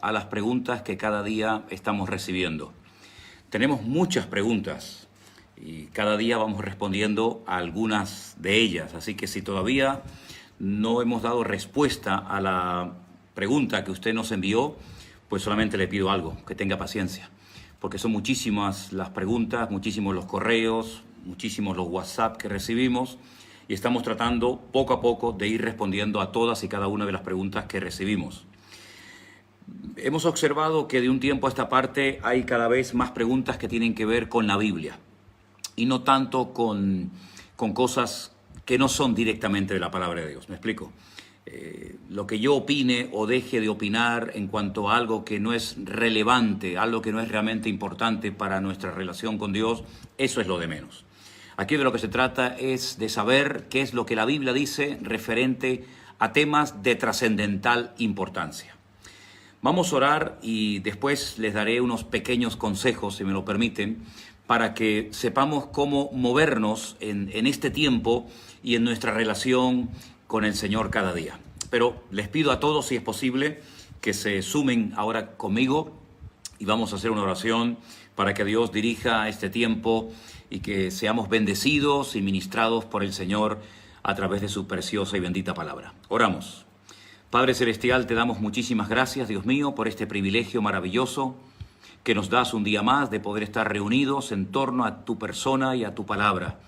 a las preguntas que cada día estamos recibiendo. Tenemos muchas preguntas y cada día vamos respondiendo a algunas de ellas, así que si todavía no hemos dado respuesta a la pregunta que usted nos envió, pues solamente le pido algo, que tenga paciencia, porque son muchísimas las preguntas, muchísimos los correos, muchísimos los WhatsApp que recibimos y estamos tratando poco a poco de ir respondiendo a todas y cada una de las preguntas que recibimos. Hemos observado que de un tiempo a esta parte hay cada vez más preguntas que tienen que ver con la Biblia y no tanto con cosas que no son directamente de la palabra de Dios. ¿Me explico? Lo que yo opine o deje de opinar en cuanto a algo que no es relevante, algo que no es realmente importante para nuestra relación con Dios, eso es lo de menos. Aquí de lo que se trata es de saber qué es lo que la Biblia dice referente a temas de trascendental importancia. Vamos a orar y después les daré unos pequeños consejos, si me lo permiten, para que sepamos cómo movernos en este tiempo y en nuestra relación con el Señor cada día. Pero les pido a todos, si es posible, que se sumen ahora conmigo y vamos a hacer una oración para que Dios dirija este tiempo y que seamos bendecidos y ministrados por el Señor a través de su preciosa y bendita palabra. Oramos. Padre Celestial, te damos muchísimas gracias, Dios mío, por este privilegio maravilloso que nos das un día más de poder estar reunidos en torno a tu persona y a tu palabra.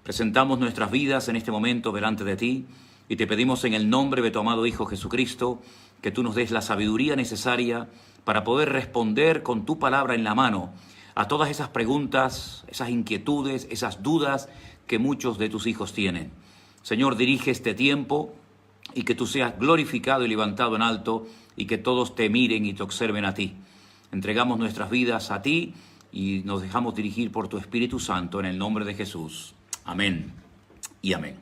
Presentamos nuestras vidas en este momento delante de ti y te pedimos en el nombre de tu amado Hijo Jesucristo que tú nos des la sabiduría necesaria para poder responder con tu palabra en la mano a todas esas preguntas, esas inquietudes, esas dudas que muchos de tus hijos tienen. Señor, dirige este tiempo y que tú seas glorificado y levantado en alto y que todos te miren y te observen a ti. Entregamos nuestras vidas a ti y nos dejamos dirigir por tu Espíritu Santo en el nombre de Jesús. Amén y amén.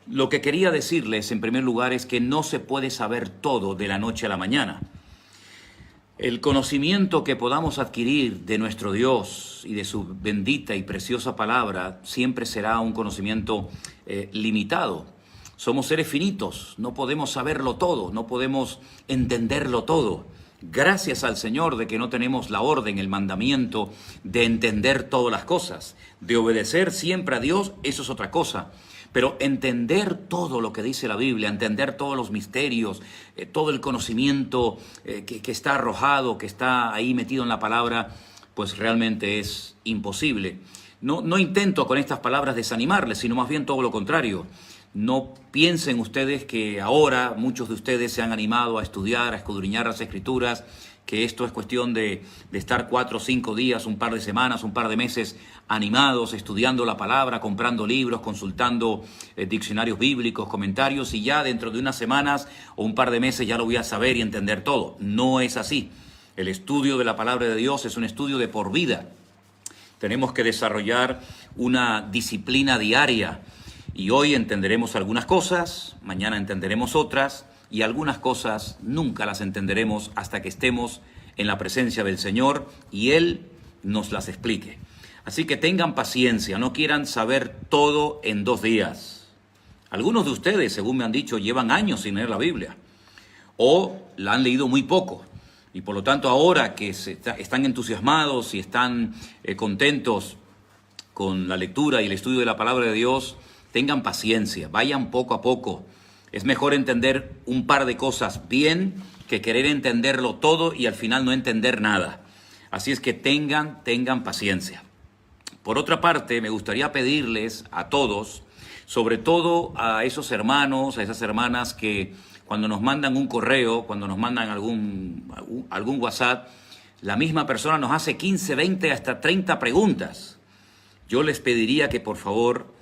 Lo que quería decirles en primer lugar es que no se puede saber todo de la noche a la mañana. El conocimiento que podamos adquirir de nuestro Dios y de su bendita y preciosa palabra siempre será un conocimiento limitado. Somos seres finitos, no podemos saberlo todo, no podemos entenderlo todo. Gracias al Señor de que no tenemos la orden, el mandamiento de entender todas las cosas. De obedecer siempre a Dios, eso es otra cosa. Pero entender todo lo que dice la Biblia, entender todos los misterios, todo el conocimiento que está arrojado, que está ahí metido en la palabra, pues realmente es imposible. No intento con estas palabras desanimarles, sino más bien todo lo contrario. No piensen ustedes que ahora muchos de ustedes se han animado a estudiar, a escudriñar las Escrituras, que esto es cuestión de estar 4 o 5 días, un par de semanas, un par de meses animados, estudiando la palabra, comprando libros, consultando diccionarios bíblicos, comentarios, y ya dentro de unas semanas o un par de meses ya lo voy a saber y entender todo. No es así. El estudio de la palabra de Dios es un estudio de por vida. Tenemos que desarrollar una disciplina diaria. Y hoy entenderemos algunas cosas, mañana entenderemos otras, y algunas cosas nunca las entenderemos hasta que estemos en la presencia del Señor y Él nos las explique. Así que tengan paciencia, no quieran saber todo en 2 días. Algunos de ustedes, según me han dicho, llevan años sin leer la Biblia, o la han leído muy poco, y por lo tanto ahora que están entusiasmados y están contentos con la lectura y el estudio de la palabra de Dios, tengan paciencia, vayan poco a poco. Es mejor entender un par de cosas bien que querer entenderlo todo y al final no entender nada. Así es que tengan paciencia. Por otra parte, me gustaría pedirles a todos, sobre todo a esos hermanos, a esas hermanas que cuando nos mandan un correo, cuando nos mandan algún WhatsApp, la misma persona nos hace 15, 20, hasta 30 preguntas. Yo les pediría que por favor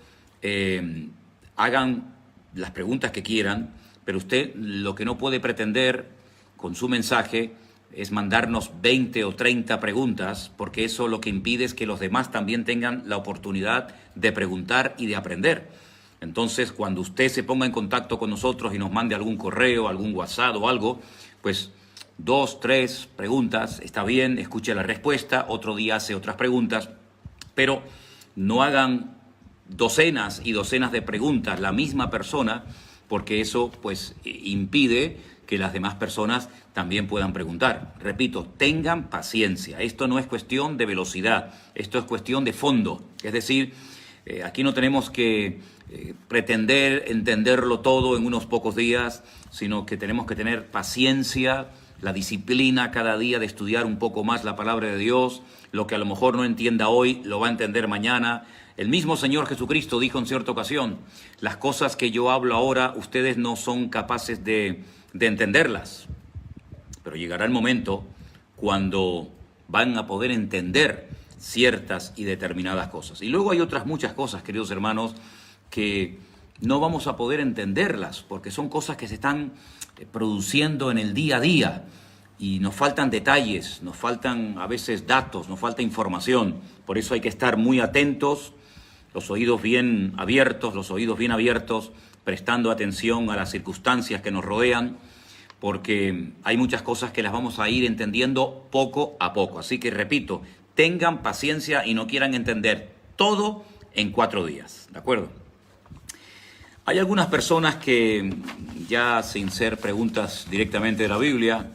hagan las preguntas que quieran, pero usted lo que no puede pretender con su mensaje es mandarnos 20 o 30 preguntas, porque eso lo que impide es que los demás también tengan la oportunidad de preguntar y de aprender. Entonces, cuando usted se ponga en contacto con nosotros y nos mande algún correo, algún WhatsApp o algo, pues 2, 3 preguntas, está bien, escuche la respuesta, otro día hace otras preguntas, pero no hagan docenas y docenas de preguntas la misma persona, porque eso pues impide que las demás personas también puedan preguntar. Repito, tengan paciencia. Esto no es cuestión de velocidad, esto es cuestión de fondo. Es decir, aquí no tenemos que pretender entenderlo todo en unos pocos días, sino que tenemos que tener paciencia, la disciplina cada día de estudiar un poco más la palabra de Dios. Lo que a lo mejor no entienda hoy, lo va a entender mañana. El mismo Señor Jesucristo dijo en cierta ocasión, las cosas que yo hablo ahora, ustedes no son capaces de entenderlas. Pero llegará el momento cuando van a poder entender ciertas y determinadas cosas. Y luego hay otras muchas cosas, queridos hermanos, que no vamos a poder entenderlas, porque son cosas que se están produciendo en el día a día, y nos faltan detalles, nos faltan a veces datos, nos falta información. Por eso hay que estar muy atentos, los oídos bien abiertos, prestando atención a las circunstancias que nos rodean, porque hay muchas cosas que las vamos a ir entendiendo poco a poco. Así que repito, tengan paciencia y no quieran entender todo en 4 días, ¿de acuerdo? Hay algunas personas que, ya sin ser preguntas directamente de la Biblia,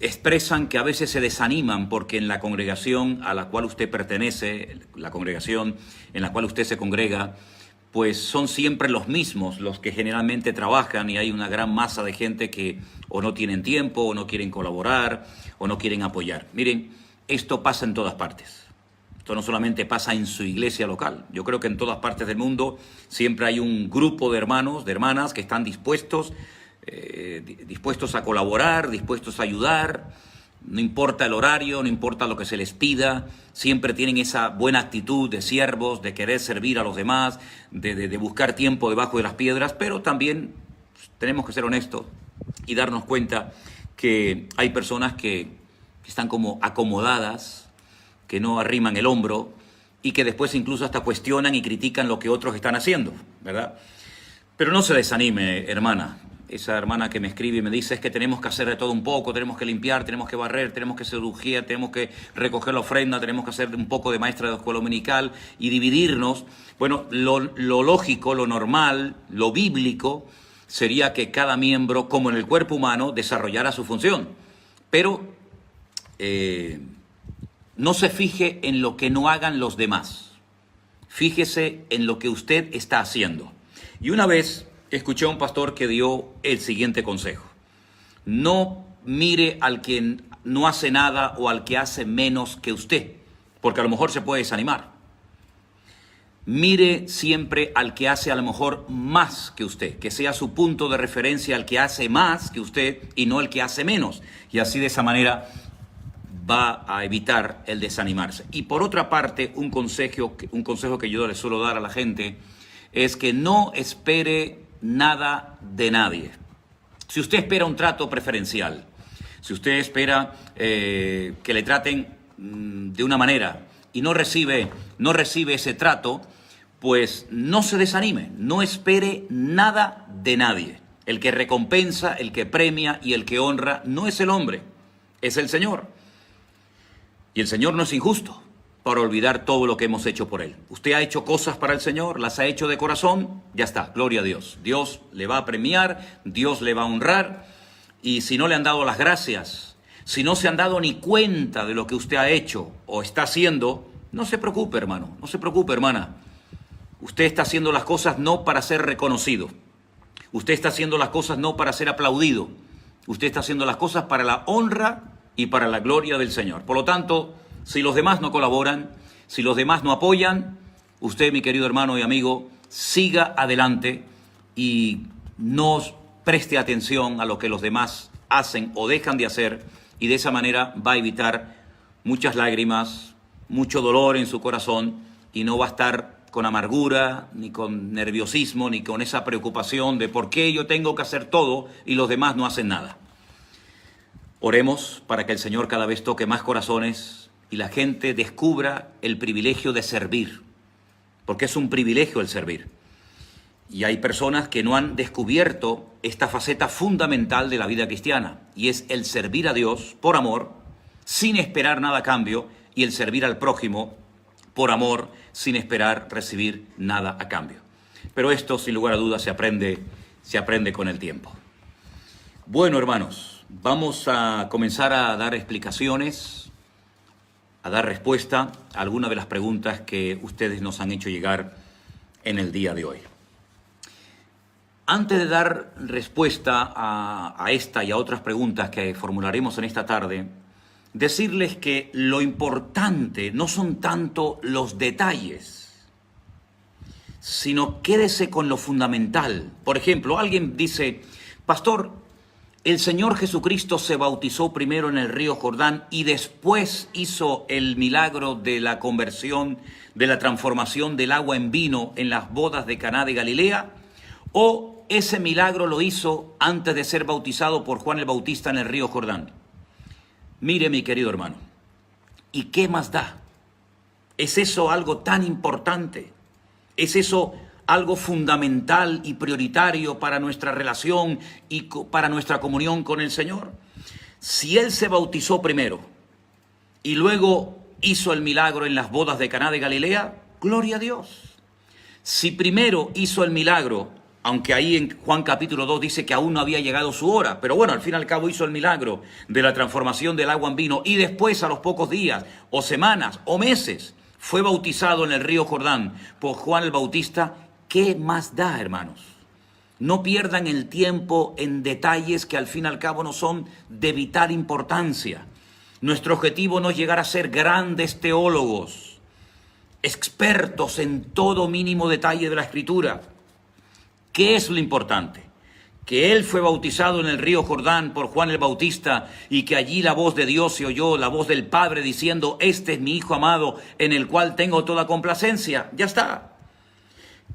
expresan que a veces se desaniman porque en la congregación a la cual usted pertenece, la congregación en la cual usted se congrega, pues son siempre los mismos los que generalmente trabajan, y hay una gran masa de gente que o no tienen tiempo, o no quieren colaborar, o no quieren apoyar. Miren, esto pasa en todas partes. Esto no solamente pasa en su iglesia local. Yo creo que en todas partes del mundo siempre hay un grupo de hermanos, de hermanas que están dispuestos a colaborar, dispuestos a ayudar. No importa el horario, no importa lo que se les pida, siempre tienen esa buena actitud de siervos, de querer servir a los demás, de buscar tiempo debajo de las piedras, pero también tenemos que ser honestos y darnos cuenta que hay personas que están como acomodadas, que no arriman el hombro y que después incluso hasta cuestionan y critican lo que otros están haciendo, ¿verdad? Pero no se desanime, hermana. Esa hermana que me escribe y me dice, es que tenemos que hacer de todo un poco, tenemos que limpiar, tenemos que barrer, tenemos que cirugía, tenemos que recoger la ofrenda, tenemos que hacer un poco de maestra de escuela dominical y dividirnos. Bueno, lo lógico, lo normal, lo bíblico sería que cada miembro, como en el cuerpo humano, desarrollara su función. Pero no se fije en lo que no hagan los demás. Fíjese en lo que usted está haciendo. Y una vez escuché a un pastor que dio el siguiente consejo. No mire al que no hace nada o al que hace menos que usted, porque a lo mejor se puede desanimar. Mire siempre al que hace a lo mejor más que usted, que sea su punto de referencia al que hace más que usted y no el que hace menos. Y así de esa manera va a evitar el desanimarse. Y por otra parte, un consejo que yo le suelo dar a la gente es que no espere nada de nadie. Si usted espera un trato preferencial, si usted espera que le traten de una manera y no recibe ese trato, pues no se desanime, no espere nada de nadie. El que recompensa, el que premia y el que honra no es el hombre, es el Señor. Y el Señor no es injusto para olvidar todo lo que hemos hecho por Él. Usted ha hecho cosas para el Señor, las ha hecho de corazón, ya está, gloria a Dios. Dios le va a premiar, Dios le va a honrar, y si no le han dado las gracias, si no se han dado ni cuenta de lo que usted ha hecho o está haciendo, no se preocupe, hermano, no se preocupe, hermana. Usted está haciendo las cosas no para ser reconocido. Usted está haciendo las cosas no para ser aplaudido. Usted está haciendo las cosas para la honra y para la gloria del Señor. Por lo tanto, si los demás no colaboran, si los demás no apoyan, usted, mi querido hermano y amigo, siga adelante y no preste atención a lo que los demás hacen o dejan de hacer, y de esa manera va a evitar muchas lágrimas, mucho dolor en su corazón, y no va a estar con amargura, ni con nerviosismo, ni con esa preocupación de por qué yo tengo que hacer todo y los demás no hacen nada. Oremos para que el Señor cada vez toque más corazones y la gente descubra el privilegio de servir, porque es un privilegio el servir. Y hay personas que no han descubierto esta faceta fundamental de la vida cristiana, y es el servir a Dios por amor, sin esperar nada a cambio, y el servir al prójimo por amor, sin esperar recibir nada a cambio. Pero esto, sin lugar a dudas, se aprende se aprende con el tiempo. Bueno, hermanos, vamos a comenzar a dar explicaciones, a dar respuesta a algunas de las preguntas que ustedes nos han hecho llegar en el día de hoy. Antes de dar respuesta a esta y a otras preguntas que formularemos en esta tarde, decirles que lo importante no son tanto los detalles, sino quédese con lo fundamental. Por ejemplo, alguien dice, pastor, el Señor Jesucristo se bautizó primero en el río Jordán y después hizo el milagro de la conversión, de la transformación del agua en vino en las bodas de Caná de Galilea, o ese milagro lo hizo antes de ser bautizado por Juan el Bautista en el río Jordán. Mire, mi querido hermano, ¿y qué más da? ¿Es eso algo tan importante? ¿Es eso algo fundamental y prioritario para nuestra relación y para nuestra comunión con el Señor? Si Él se bautizó primero y luego hizo el milagro en las bodas de Caná de Galilea, gloria a Dios. Si primero hizo el milagro, aunque ahí en Juan capítulo 2 dice que aún no había llegado su hora, pero bueno, al fin y al cabo hizo el milagro de la transformación del agua en vino y después a los pocos días o semanas o meses fue bautizado en el río Jordán por Juan el Bautista. ¿Qué más da, hermanos? No pierdan el tiempo en detalles que al fin y al cabo no son de vital importancia. Nuestro objetivo no es llegar a ser grandes teólogos, expertos en todo mínimo detalle de la Escritura. ¿Qué es lo importante? Que Él fue bautizado en el río Jordán por Juan el Bautista y que allí la voz de Dios se oyó, la voz del Padre diciendo, este es mi Hijo amado en el cual tengo toda complacencia. Ya está.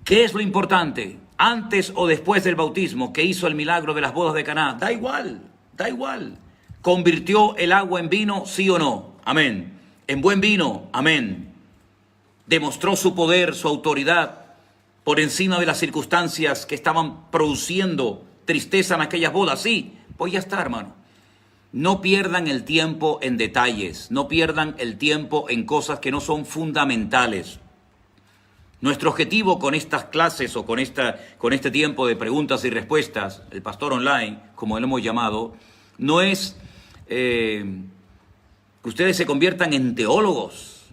¿Qué es lo importante? Antes o después del bautismo, que hizo el milagro de las bodas de Caná. Da igual, da igual. ¿Convirtió el agua en vino? Sí o no. Amén. En buen vino. Amén. Demostró su poder, su autoridad por encima de las circunstancias que estaban produciendo tristeza en aquellas bodas. Sí, pues ya está, hermano. No pierdan el tiempo en detalles. No pierdan el tiempo en cosas que no son fundamentales. Nuestro objetivo con estas clases o con este tiempo de preguntas y respuestas, el Pastor Online, como lo hemos llamado, no es que ustedes se conviertan en teólogos,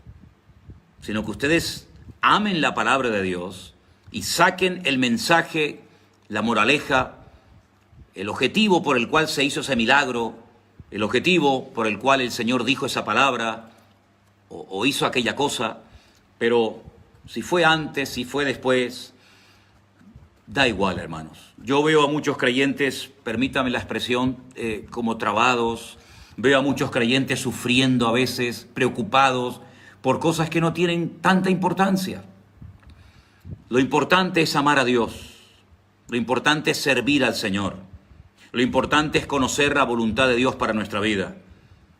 sino que ustedes amen la palabra de Dios y saquen el mensaje, la moraleja, el objetivo por el cual se hizo ese milagro, el objetivo por el cual el Señor dijo esa palabra o hizo aquella cosa, pero si fue antes, si fue después, da igual, hermanos. Yo veo a muchos creyentes, permítame la expresión, como trabados. Veo a muchos creyentes sufriendo a veces, preocupados por cosas que no tienen tanta importancia. Lo importante es amar a Dios. Lo importante es servir al Señor. Lo importante es conocer la voluntad de Dios para nuestra vida.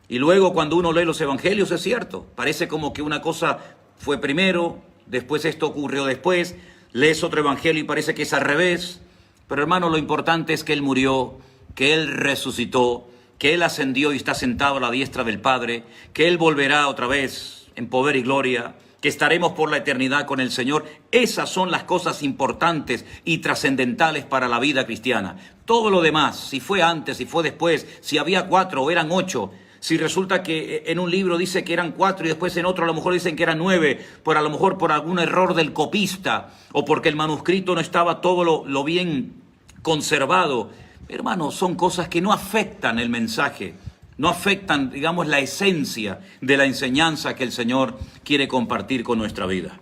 Y luego cuando uno lee los evangelios es cierto, parece como que una cosa fue primero, después esto ocurrió después, lees otro evangelio y parece que es al revés. Pero hermano, lo importante es que Él murió, que Él resucitó, que Él ascendió y está sentado a la diestra del Padre, que Él volverá otra vez en poder y gloria, que estaremos por la eternidad con el Señor. Esas son las cosas importantes y trascendentales para la vida cristiana. Todo lo demás, si fue antes, si fue después, si había 4 o eran 8, si resulta que en un libro dice que eran 4 y después en otro a lo mejor dicen que eran 9, a lo mejor por algún error del copista o porque el manuscrito no estaba todo lo bien conservado. Hermano, son cosas que no afectan el mensaje, no afectan, digamos, la esencia de la enseñanza que el Señor quiere compartir con nuestra vida.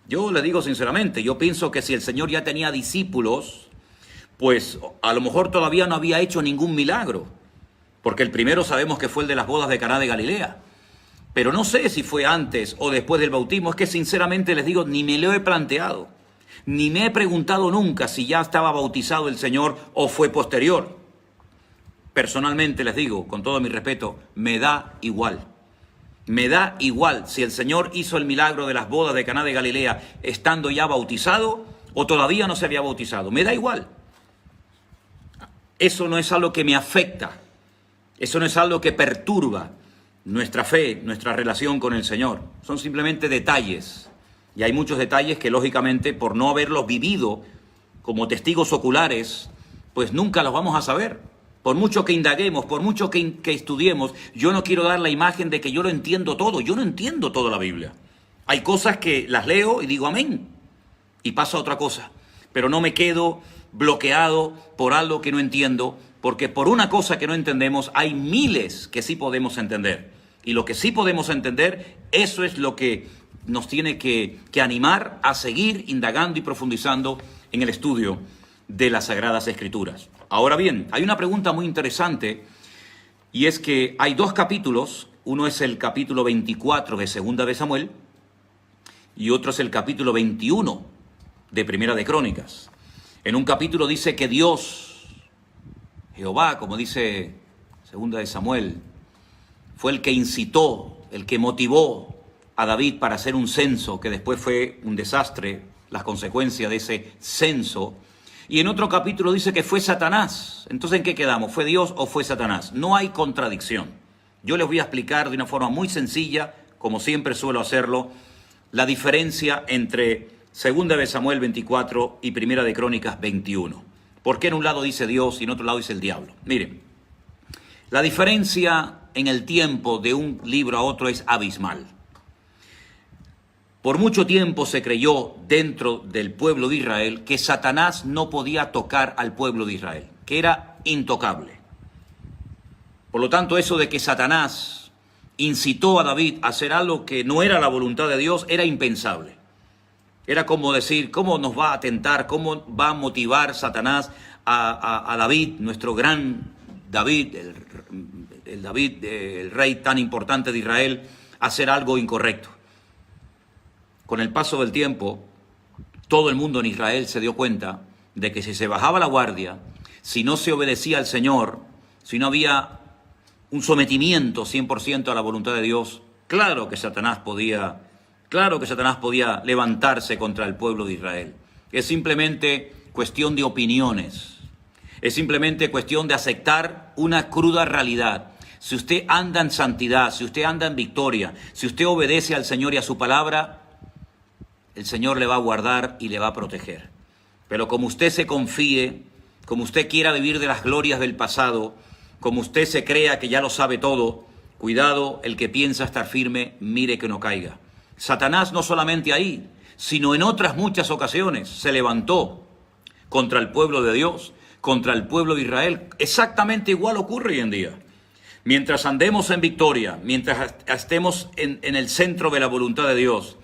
Yo le digo sinceramente, yo pienso que si el Señor ya tenía discípulos, pues a lo mejor todavía no había hecho ningún milagro. Porque el primero sabemos que fue el de las bodas de Caná de Galilea. Pero no sé si fue antes o después del bautismo. Es que sinceramente les digo, ni me lo he planteado. Ni me he preguntado nunca si ya estaba bautizado el Señor o fue posterior. Personalmente les digo, con todo mi respeto, me da igual. Me da igual si el Señor hizo el milagro de las bodas de Caná de Galilea estando ya bautizado o todavía no se había bautizado. Me da igual. Eso no es algo que me afecta. Eso no es algo que perturba nuestra fe, nuestra relación con el Señor. Son simplemente detalles. Y hay muchos detalles que, lógicamente, por no haberlos vivido como testigos oculares pues nunca los vamos a saber. Por mucho que indaguemos, por mucho que estudiemos, yo no quiero dar la imagen de que yo lo entiendo todo. Yo no entiendo toda la Biblia. Hay cosas que las leo y digo amén, y pasa otra cosa. Pero no me quedo bloqueado por algo que no entiendo, porque por una cosa que no entendemos hay miles que sí podemos entender. Y lo que sí podemos entender, eso es lo que nos tiene que animar a seguir indagando y profundizando en el estudio de las Sagradas Escrituras. Ahora bien, hay una pregunta muy interesante, y es que hay dos capítulos. Uno es el capítulo 24 de Segunda de Samuel y otro es el capítulo 21 de Primera de Crónicas. En un capítulo dice que Dios, Jehová, como dice Segunda de Samuel, fue el que incitó, el que motivó a David para hacer un censo, que después fue un desastre, las consecuencias de ese censo. Y en otro capítulo dice que fue Satanás. Entonces, ¿en qué quedamos? ¿Fue Dios o fue Satanás? No hay contradicción. Yo les voy a explicar de una forma muy sencilla, como siempre suelo hacerlo, la diferencia entre Segunda de Samuel 24 y Primera de Crónicas 21. ¿Por qué en un lado dice Dios y en otro lado dice el diablo? Miren, la diferencia en el tiempo de un libro a otro es abismal. Por mucho tiempo se creyó dentro del pueblo de Israel que Satanás no podía tocar al pueblo de Israel, que era intocable. Por lo tanto, eso de que Satanás incitó a David a hacer algo que no era la voluntad de Dios era impensable. Era como decir, ¿cómo nos va a tentar, cómo va a motivar Satanás a David, nuestro gran David, el David, el rey tan importante de Israel, a hacer algo incorrecto? Con el paso del tiempo, todo el mundo en Israel se dio cuenta de que si se bajaba la guardia, si no se obedecía al Señor, si no había un sometimiento 100% a la voluntad de Dios, claro que Satanás podía levantarse contra el pueblo de Israel. Es simplemente cuestión de opiniones, es simplemente cuestión de aceptar una cruda realidad. Si usted anda en santidad, si usted anda en victoria, si usted obedece al Señor y a su palabra, el Señor le va a guardar y le va a proteger. Pero como usted se confíe, como usted quiera vivir de las glorias del pasado, como usted se crea que ya lo sabe todo, cuidado, el que piensa estar firme, mire que no caiga. Satanás no solamente ahí, sino en otras muchas ocasiones se levantó contra el pueblo de Dios, contra el pueblo de Israel. Exactamente igual ocurre hoy en día. Mientras andemos en victoria, mientras estemos en el centro de la voluntad de Dios,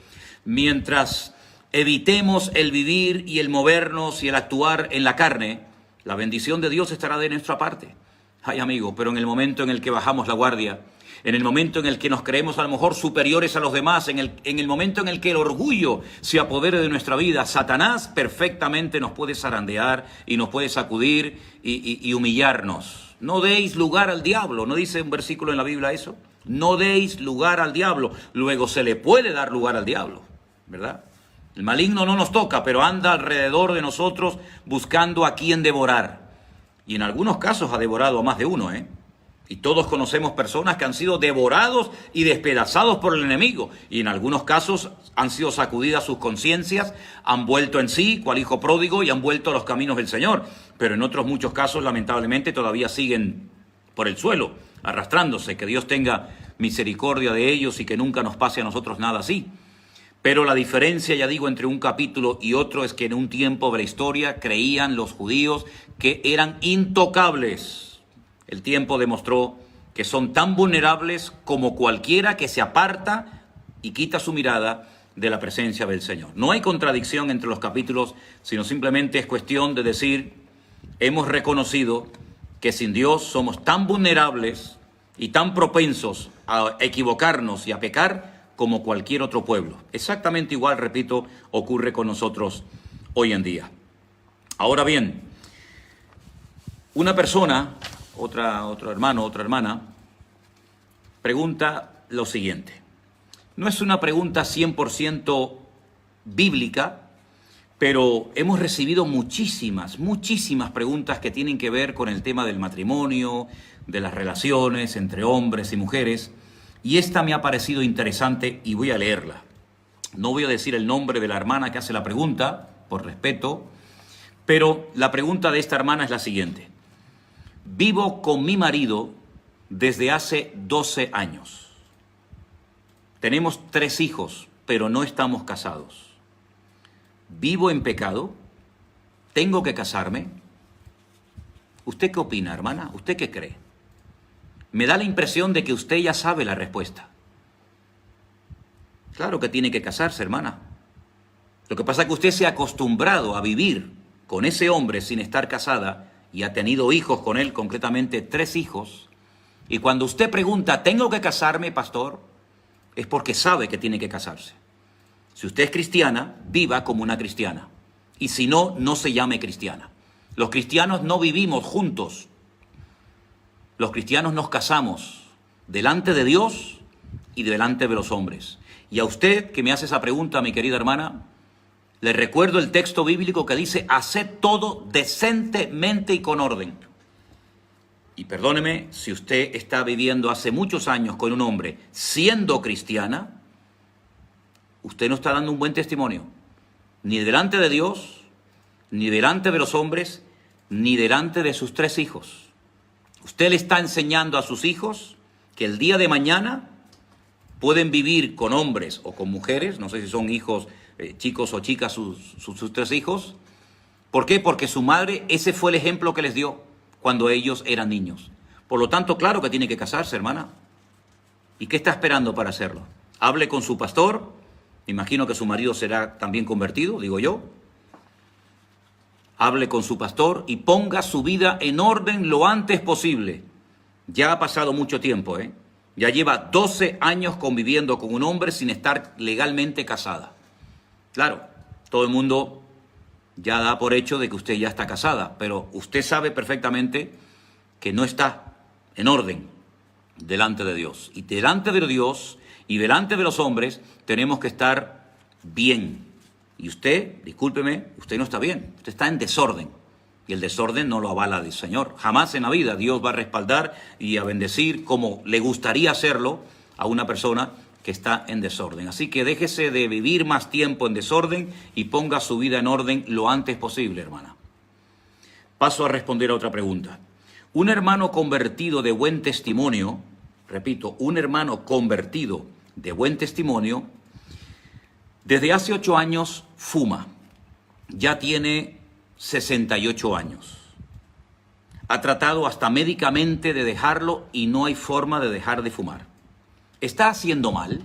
mientras evitemos el vivir y el movernos y el actuar en la carne, la bendición de Dios estará de nuestra parte. Ay, amigo, pero en el momento en el que bajamos la guardia, en el momento en el que nos creemos a lo mejor superiores a los demás, en el momento en el que el orgullo se apodere de nuestra vida, Satanás perfectamente nos puede zarandear y nos puede sacudir y humillarnos. No deis lugar al diablo, ¿no dice un versículo en la Biblia eso? No deis lugar al diablo. Luego se le puede dar lugar al diablo, ¿verdad? El maligno no nos toca, pero anda alrededor de nosotros buscando a quien devorar. Y en algunos casos ha devorado a más de uno, ¿eh? Y todos conocemos personas que han sido devorados y despedazados por el enemigo. Y en algunos casos han sido sacudidas sus conciencias, han vuelto en sí, cual hijo pródigo, y han vuelto a los caminos del Señor. Pero en otros muchos casos, lamentablemente, todavía siguen por el suelo, arrastrándose. Que Dios tenga misericordia de ellos y que nunca nos pase a nosotros nada así. Pero la diferencia, ya digo, entre un capítulo y otro es que en un tiempo de la historia creían los judíos que eran intocables. El tiempo demostró que son tan vulnerables como cualquiera que se aparta y quita su mirada de la presencia del Señor. No hay contradicción entre los capítulos, sino simplemente es cuestión de decir, hemos reconocido que sin Dios somos tan vulnerables y tan propensos a equivocarnos y a pecar como cualquier otro pueblo. Exactamente igual, repito, ocurre con nosotros hoy en día. Ahora bien, una persona, otro hermano, otra hermana, pregunta lo siguiente. No es una pregunta 100% bíblica, pero hemos recibido muchísimas preguntas que tienen que ver con el tema del matrimonio, de las relaciones entre hombres y mujeres, y esta me ha parecido interesante y voy a leerla. No voy a decir el nombre de la hermana que hace la pregunta, por respeto, Pero la pregunta de esta hermana es la siguiente. Vivo con mi marido desde hace 12 años. Tenemos 3 hijos, pero no estamos casados. ¿Vivo en pecado? ¿Tengo que casarme? ¿Usted qué opina, hermana? ¿Usted qué cree? Me da la impresión de que usted ya sabe la respuesta. Claro que tiene que casarse, hermana. Lo que pasa es que usted se ha acostumbrado a vivir con ese hombre sin estar casada y ha tenido hijos con él, concretamente 3 hijos. Y cuando usted pregunta, ¿tengo que casarme, pastor? Es porque sabe que tiene que casarse. Si usted es cristiana, viva como una cristiana. Y si no, no se llame cristiana. Los cristianos no vivimos juntos. Los cristianos nos casamos delante de Dios y delante de los hombres. Y a usted que me hace esa pregunta, mi querida hermana, le recuerdo el texto bíblico que dice, haced todo decentemente y con orden. Y perdóneme, si usted está viviendo hace muchos años con un hombre siendo cristiana, usted no está dando un buen testimonio, ni delante de Dios, ni delante de los hombres, ni delante de sus 3 hijos. Usted le está enseñando a sus hijos que el día de mañana pueden vivir con hombres o con mujeres, no sé si son hijos, chicos o chicas, sus 3 hijos. ¿Por qué? Porque su madre, ese fue el ejemplo que les dio cuando ellos eran niños. Por lo tanto, claro que tiene que casarse, hermana. ¿Y qué está esperando para hacerlo? Hable con su pastor. Me imagino que su marido será también convertido, digo yo. Hable con su pastor y ponga su vida en orden lo antes posible. Ya ha pasado mucho tiempo, ¿eh? Ya lleva 12 años conviviendo con un hombre sin estar legalmente casada. Claro, todo el mundo ya da por hecho de que usted ya está casada, pero usted sabe perfectamente que no está en orden delante de Dios. Y delante de Dios y delante de los hombres tenemos que estar bien. Y usted, discúlpeme, usted no está bien, usted está en desorden. Y el desorden no lo avala el Señor. Jamás en la vida Dios va a respaldar y a bendecir como le gustaría hacerlo a una persona que está en desorden. Así que déjese de vivir más tiempo en desorden y ponga su vida en orden lo antes posible, hermana. Paso a responder a otra pregunta. Un hermano convertido de buen testimonio, repito, un hermano convertido de buen testimonio, desde hace 8 años fuma. Ya tiene 68 años. Ha tratado hasta médicamente de dejarlo y no hay forma de dejar de fumar. ¿Está haciendo mal?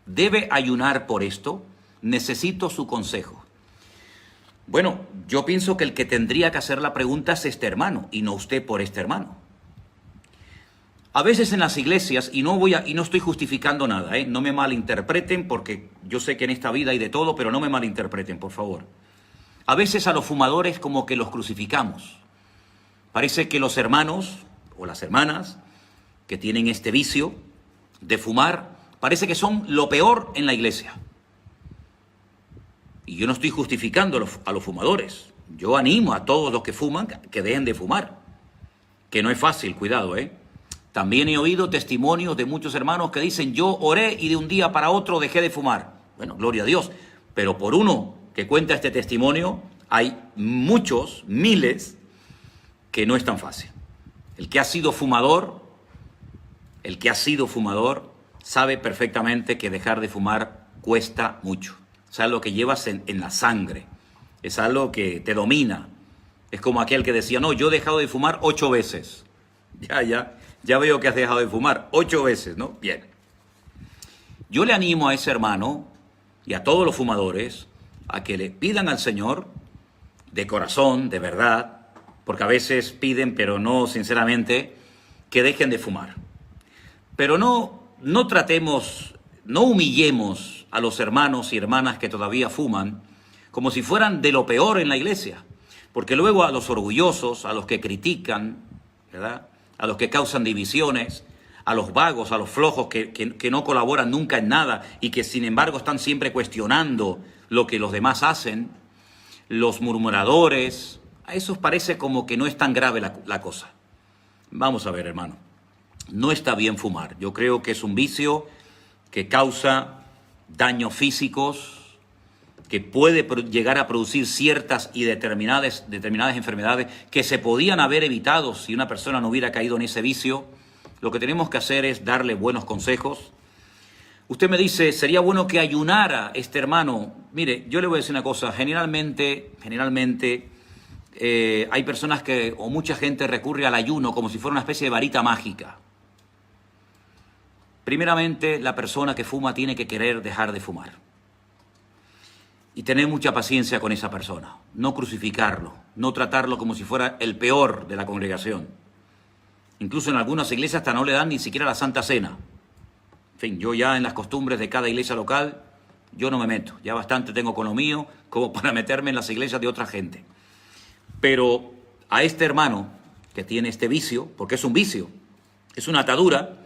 ¿Debe ayunar por esto? Necesito su consejo. Bueno, yo pienso que el que tendría que hacer la pregunta es este hermano y no usted por este hermano. A veces en las iglesias, y no estoy justificando nada, no me malinterpreten porque yo sé que en esta vida hay de todo, pero no me malinterpreten, por favor. A veces a los fumadores como que los crucificamos. Parece que los hermanos o las hermanas que tienen este vicio de fumar, parece que son lo peor en la iglesia. Y yo no estoy justificando a los fumadores. Yo animo a todos los que fuman que dejen de fumar. Que no es fácil, cuidado, También he oído testimonios de muchos hermanos que dicen, yo oré y de un día para otro dejé de fumar. Bueno, gloria a Dios. Pero por uno que cuenta este testimonio, hay muchos, miles, que no es tan fácil. El que ha sido fumador, sabe perfectamente que dejar de fumar cuesta mucho. Es algo que llevas en la sangre. Es algo que te domina. Es como aquel que decía, no, yo he dejado de fumar 8 veces. Ya veo que has dejado de fumar 8 veces, ¿no? Bien. Yo le animo a ese hermano y a todos los fumadores a que le pidan al Señor de corazón, de verdad, porque a veces piden, pero no sinceramente, que dejen de fumar. Pero no tratemos, no humillemos a los hermanos y hermanas que todavía fuman como si fueran de lo peor en la iglesia. Porque luego a los orgullosos, a los que critican, ¿verdad?, a los que causan divisiones, a los vagos, a los flojos que no colaboran nunca en nada y que sin embargo están siempre cuestionando lo que los demás hacen, los murmuradores, a esos parece como que no es tan grave la cosa. Vamos a ver, hermano, no está bien fumar. Yo creo que es un vicio que causa daños físicos, que puede llegar a producir ciertas y determinadas enfermedades que se podían haber evitado si una persona no hubiera caído en ese vicio, lo que tenemos que hacer es darle buenos consejos. Usted me dice, sería bueno que ayunara este hermano. Mire, yo le voy a decir una cosa, generalmente hay personas o mucha gente recurre al ayuno como si fuera una especie de varita mágica. Primeramente, la persona que fuma tiene que querer dejar de fumar. Y tener mucha paciencia con esa persona. No crucificarlo, no tratarlo como si fuera el peor de la congregación. Incluso en algunas iglesias hasta no le dan ni siquiera la Santa Cena. En fin, yo ya en las costumbres de cada iglesia local, yo no me meto. Ya bastante tengo con lo mío como para meterme en las iglesias de otra gente. Pero a este hermano que tiene este vicio, porque es un vicio, es una atadura,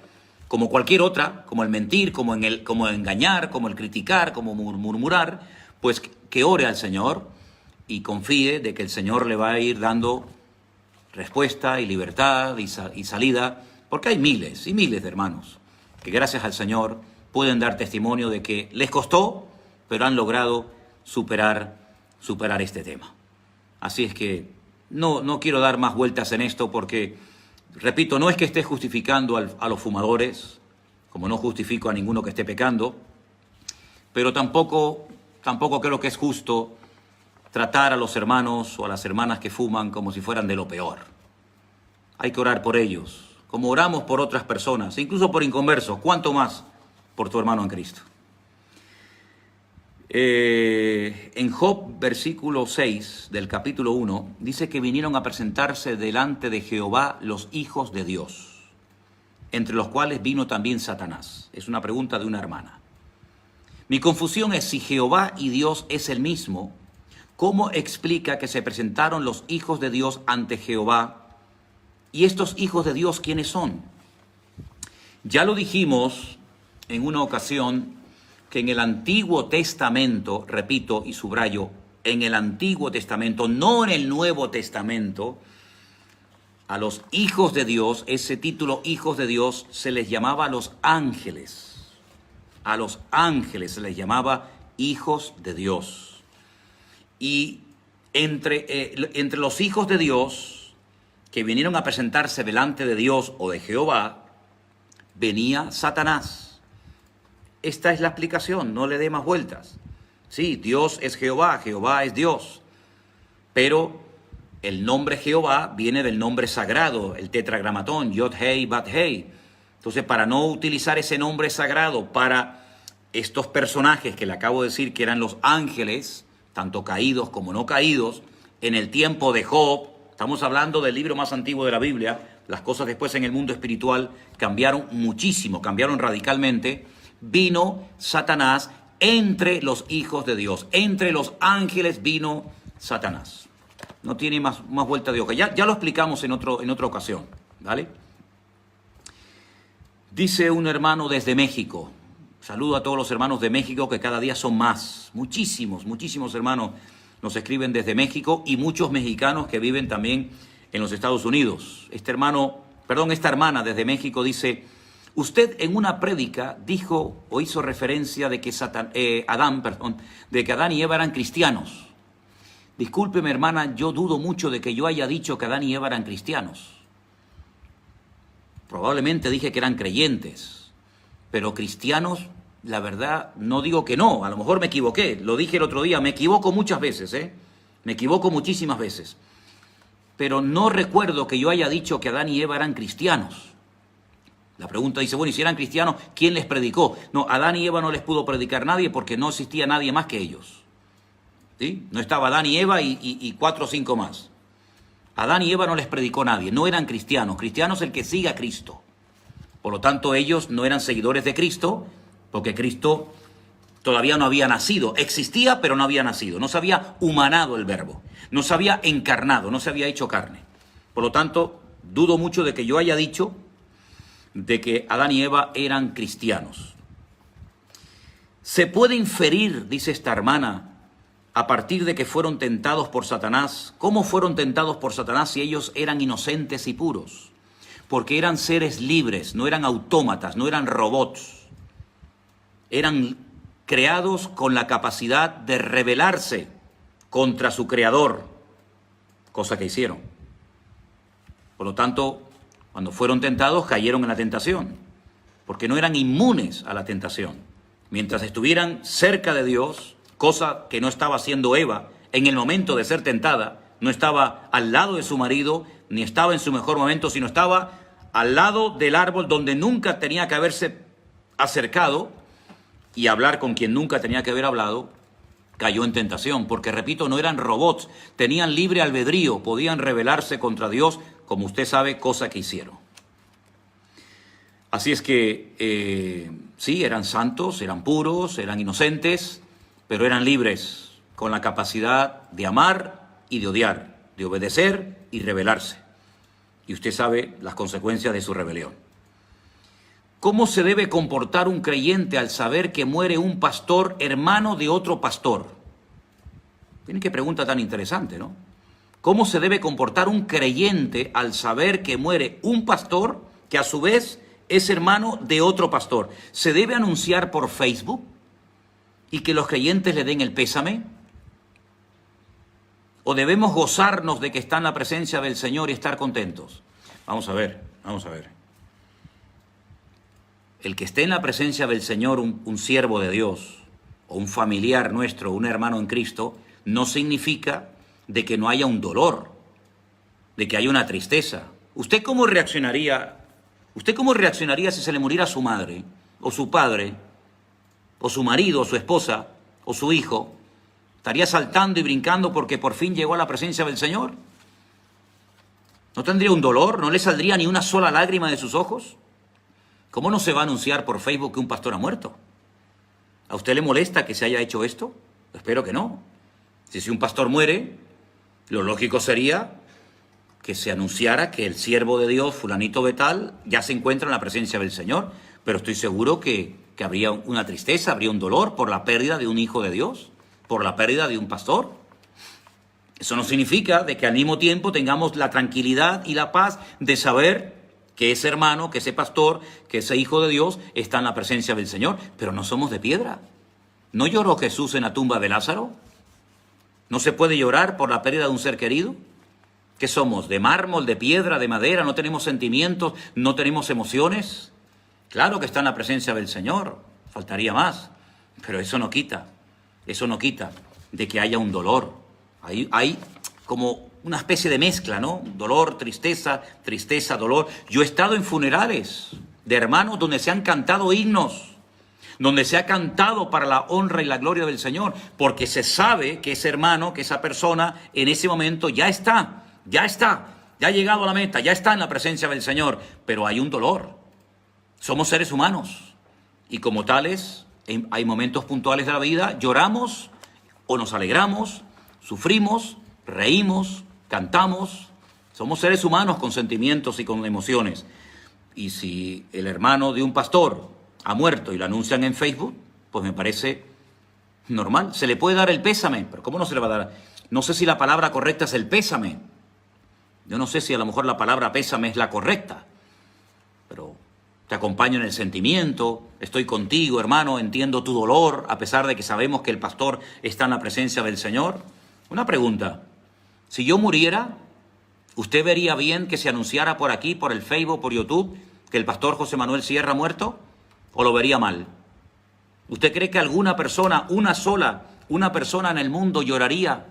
como cualquier otra, como el mentir, como el engañar, como el criticar, como murmurar, pues que ore al Señor y confíe de que el Señor le va a ir dando respuesta y libertad y salida, porque hay miles y miles de hermanos que gracias al Señor pueden dar testimonio de que les costó, pero han logrado superar este tema. Así es que no quiero dar más vueltas en esto porque, repito, no es que esté justificando a los fumadores, como no justifico a ninguno que esté pecando, pero tampoco creo que es justo tratar a los hermanos o a las hermanas que fuman como si fueran de lo peor. Hay que orar por ellos, como oramos por otras personas, incluso por inconversos, ¿cuánto más por tu hermano en Cristo? En Job, versículo 6 del capítulo 1, dice que vinieron a presentarse delante de Jehová los hijos de Dios, entre los cuales vino también Satanás. Es una pregunta de una hermana. Mi confusión es si Jehová y Dios es el mismo, ¿cómo explica que se presentaron los hijos de Dios ante Jehová? ¿Y estos hijos de Dios quiénes son? Ya lo dijimos en una ocasión que en el Antiguo Testamento, repito y subrayo, en el Antiguo Testamento, no en el Nuevo Testamento, a los hijos de Dios, ese título hijos de Dios, se les llamaba a los ángeles. A los ángeles se les llamaba hijos de Dios. Y entre los hijos de Dios que vinieron a presentarse delante de Dios o de Jehová, venía Satanás. Esta es la explicación, no le dé más vueltas. Sí, Dios es Jehová, Jehová es Dios. Pero el nombre Jehová viene del nombre sagrado, el tetragramatón, Yod Hei Bat Hei. Entonces, para no utilizar ese nombre sagrado para estos personajes que le acabo de decir que eran los ángeles, tanto caídos como no caídos, en el tiempo de Job, estamos hablando del libro más antiguo de la Biblia, las cosas después en el mundo espiritual cambiaron muchísimo, cambiaron radicalmente. Vino Satanás entre los hijos de Dios, entre los ángeles vino Satanás. No tiene más vuelta de hoja. Ya lo explicamos en otra ocasión, ¿vale? Dice un hermano desde México, saludo a todos los hermanos de México que cada día son más, muchísimos hermanos nos escriben desde México y muchos mexicanos que viven también en los Estados Unidos. Esta hermana desde México dice, usted en una prédica dijo o hizo referencia de que Adán y Eva eran cristianos. Discúlpeme, hermana, yo dudo mucho de que yo haya dicho que Adán y Eva eran cristianos. Probablemente dije que eran creyentes, pero cristianos, la verdad, no digo que no, a lo mejor me equivoqué, lo dije el otro día, me equivoco muchas veces, me equivoco muchísimas veces, pero no recuerdo que yo haya dicho que Adán y Eva eran cristianos. La pregunta dice, bueno, y si eran cristianos, ¿quién les predicó? No, Adán y Eva no les pudo predicar nadie porque no existía nadie más que ellos. ¿Sí? No estaba Adán y Eva y 4 o 5 más. Adán y Eva no les predicó nadie, no eran cristianos. Cristiano es el que sigue a Cristo. Por lo tanto, ellos no eran seguidores de Cristo, porque Cristo todavía no había nacido. Existía, pero no había nacido. No se había humanado el verbo. No se había encarnado, no se había hecho carne. Por lo tanto, dudo mucho de que yo haya dicho de que Adán y Eva eran cristianos. Se puede inferir, dice esta hermana, a partir de que fueron tentados por Satanás. ¿Cómo fueron tentados por Satanás si ellos eran inocentes y puros? Porque eran seres libres, no eran autómatas, no eran robots. Eran creados con la capacidad de rebelarse contra su creador, cosa que hicieron. Por lo tanto, cuando fueron tentados, cayeron en la tentación, porque no eran inmunes a la tentación. Mientras estuvieran cerca de Dios, cosa que no estaba haciendo Eva en el momento de ser tentada, no estaba al lado de su marido, ni estaba en su mejor momento, sino estaba al lado del árbol donde nunca tenía que haberse acercado y hablar con quien nunca tenía que haber hablado, cayó en tentación, porque repito, no eran robots, tenían libre albedrío, podían rebelarse contra Dios, como usted sabe, cosa que hicieron. Así es que sí, eran santos, eran puros, eran inocentes, pero eran libres, con la capacidad de amar y de odiar, de obedecer y rebelarse. Y usted sabe las consecuencias de su rebelión. ¿Cómo se debe comportar un creyente al saber que muere un pastor hermano de otro pastor? Miren qué pregunta tan interesante, ¿no? ¿Cómo se debe comportar un creyente al saber que muere un pastor que a su vez es hermano de otro pastor? ¿Se debe anunciar por Facebook y que los creyentes le den el pésame? ¿O debemos gozarnos de que está en la presencia del Señor y estar contentos? Vamos a ver. El que esté en la presencia del Señor, un siervo de Dios, o un familiar nuestro, un hermano en Cristo, no significa de que no haya un dolor, de que haya una tristeza. ¿Usted cómo reaccionaría? ¿Usted cómo reaccionaría si se le muriera su madre, o su padre, o su marido, o su esposa, o su hijo? ¿Estaría saltando y brincando porque por fin llegó a la presencia del Señor? ¿No tendría un dolor? ¿No le saldría ni una sola lágrima de sus ojos? ¿Cómo no se va a anunciar por Facebook que un pastor ha muerto? ¿A usted le molesta que se haya hecho esto? Espero que no. Si un pastor muere, lo lógico sería que se anunciara que el siervo de Dios, fulanito de tal, ya se encuentra en la presencia del Señor. Pero estoy seguro que habría una tristeza, habría un dolor por la pérdida de un hijo de Dios, por la pérdida de un pastor. Eso no significa de que al mismo tiempo tengamos la tranquilidad y la paz de saber que ese hermano, que ese pastor, que ese hijo de Dios está en la presencia del Señor. Pero no somos de piedra. ¿No lloró Jesús en la tumba de Lázaro? ¿No se puede llorar por la pérdida de un ser querido? ¿Qué somos? ¿De mármol, de piedra, de madera? ¿No tenemos sentimientos? ¿No tenemos emociones? Claro que está en la presencia del Señor. Faltaría más. Pero eso no quita de que haya un dolor. Hay como una especie de mezcla, ¿no? Dolor, tristeza, dolor. Yo he estado en funerales de hermanos donde se han cantado himnos, donde se ha cantado para la honra y la gloria del Señor, porque se sabe que ese hermano, que esa persona, en ese momento ya ha llegado a la meta, ya está en la presencia del Señor, pero hay un dolor. Somos seres humanos y como tales hay momentos puntuales de la vida, lloramos o nos alegramos, sufrimos, reímos, cantamos. Somos seres humanos con sentimientos y con emociones. Y si el hermano de un pastor ha muerto y lo anuncian en Facebook, pues me parece normal. Se le puede dar el pésame, pero ¿cómo no se le va a dar? No sé si la palabra correcta es el pésame. Yo no sé si a lo mejor la palabra pésame es la correcta, pero te acompaño en el sentimiento, estoy contigo, hermano, entiendo tu dolor, a pesar de que sabemos que el pastor está en la presencia del Señor. Una pregunta, si yo muriera, ¿usted vería bien que se anunciara por aquí, por el Facebook, por YouTube, que el pastor José Manuel Sierra ha muerto? ¿O lo vería mal? ¿Usted cree que alguna persona, una persona en el mundo lloraría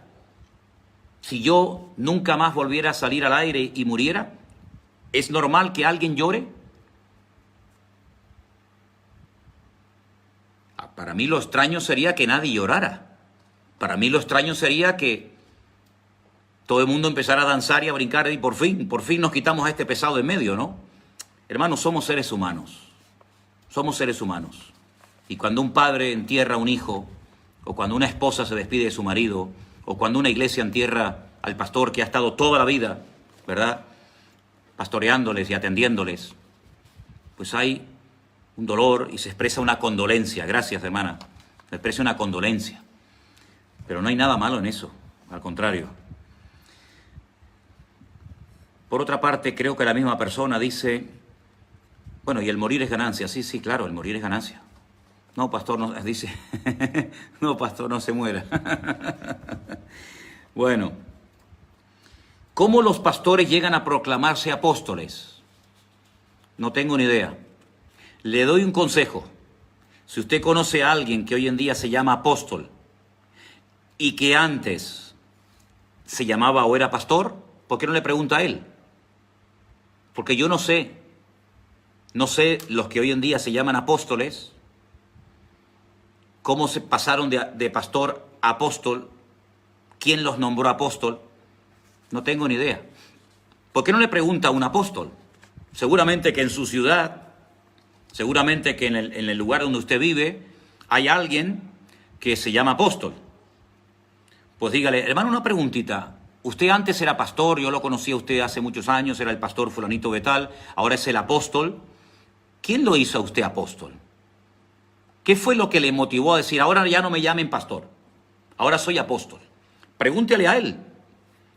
si yo nunca más volviera a salir al aire y muriera? ¿Es normal que alguien llore? Para mí lo extraño sería que nadie llorara. Para mí lo extraño sería que todo el mundo empezara a danzar y a brincar y por fin nos quitamos a este pesado de en medio, ¿no? Hermanos, somos seres humanos. Somos seres humanos. Y cuando un padre entierra a un hijo, o cuando una esposa se despide de su marido, o cuando una iglesia entierra al pastor que ha estado toda la vida, ¿verdad?, pastoreándoles y atendiéndoles, pues hay un dolor y se expresa una condolencia. Gracias, hermana. Se expresa una condolencia. Pero no hay nada malo en eso, al contrario. Por otra parte, creo que la misma persona dice, bueno, y el morir es ganancia. Sí, claro, el morir es ganancia. No, pastor, no, dice, no, pastor, no se muera. Bueno, ¿cómo los pastores llegan a proclamarse apóstoles? No tengo ni idea. Le doy un consejo. Si usted conoce a alguien que hoy en día se llama apóstol y que antes se llamaba o era pastor, ¿por qué no le pregunta a él? Porque yo no sé los que hoy en día se llaman apóstoles, cómo se pasaron de pastor a apóstol, quién los nombró apóstol, no tengo ni idea. ¿Por qué no le pregunta a un apóstol? Seguramente que en su ciudad, seguramente que en el lugar donde usted vive, hay alguien que se llama apóstol. Pues dígale, hermano, una preguntita. Usted antes era pastor, yo lo conocí a usted hace muchos años, era el pastor fulanito de tal, ahora es el apóstol. ¿Quién lo hizo a usted apóstol? ¿Qué fue lo que le motivó a decir, ahora ya no me llamen pastor, ahora soy apóstol? Pregúntele a él.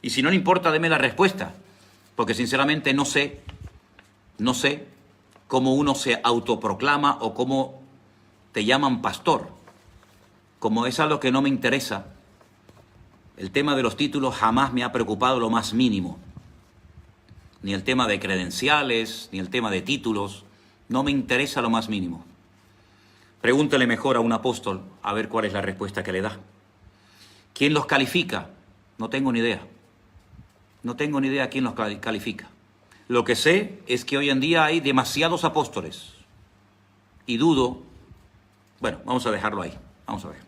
Y si no le importa, deme la respuesta. Porque sinceramente no sé cómo uno se autoproclama o cómo te llaman pastor. Como es algo que no me interesa, el tema de los títulos jamás me ha preocupado lo más mínimo. Ni el tema de credenciales, ni el tema de títulos, no me interesa lo más mínimo. Pregúntele mejor a un apóstol a ver cuál es la respuesta que le da. ¿Quién los califica? No tengo ni idea. No tengo ni idea quién los califica. Lo que sé es que hoy en día hay demasiados apóstoles. Y dudo... Bueno, vamos a dejarlo ahí. Vamos a ver.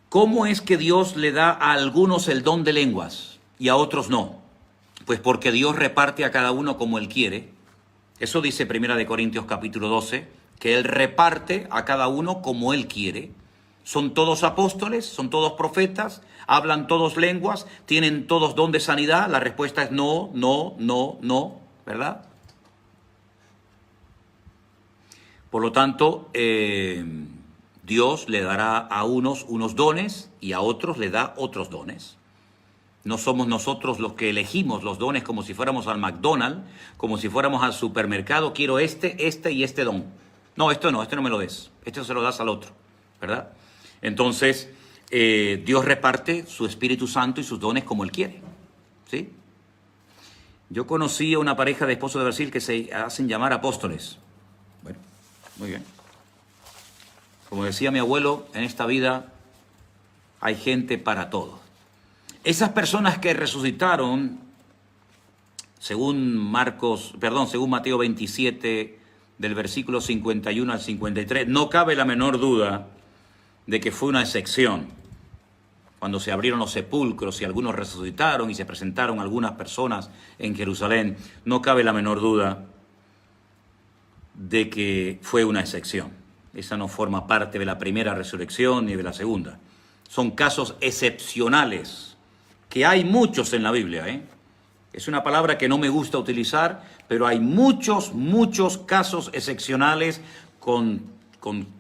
¿Cómo es que Dios le da a algunos el don de lenguas y a otros no? Pues porque Dios reparte a cada uno como Él quiere. Eso dice 1 Corintios capítulo 12, que Él reparte a cada uno como Él quiere. ¿Son todos apóstoles? ¿Son todos profetas? ¿Hablan todos lenguas? ¿Tienen todos don de sanidad? La respuesta es no, no, no, no, ¿verdad? Por lo tanto, Dios le dará a unos dones y a otros le da otros dones. No somos nosotros los que elegimos los dones como si fuéramos al McDonald's, como si fuéramos al supermercado, quiero este y este don. No, este no me lo des, este se lo das al otro, ¿verdad? Entonces, Dios reparte su Espíritu Santo y sus dones como Él quiere, ¿sí? Yo conocí a una pareja de esposos de Brasil que se hacen llamar apóstoles. Bueno, muy bien. Como decía mi abuelo, en esta vida hay gente para todo. Esas personas que resucitaron, según Mateo 27, del versículo 51 al 53, no cabe la menor duda de que fue una excepción. Cuando se abrieron los sepulcros y algunos resucitaron y se presentaron algunas personas en Jerusalén, no cabe la menor duda de que fue una excepción. Esa no forma parte de la primera resurrección ni de la segunda. Son casos excepcionales, que hay muchos en la Biblia, ¿eh? Es una palabra que no me gusta utilizar, pero hay muchos casos excepcionales con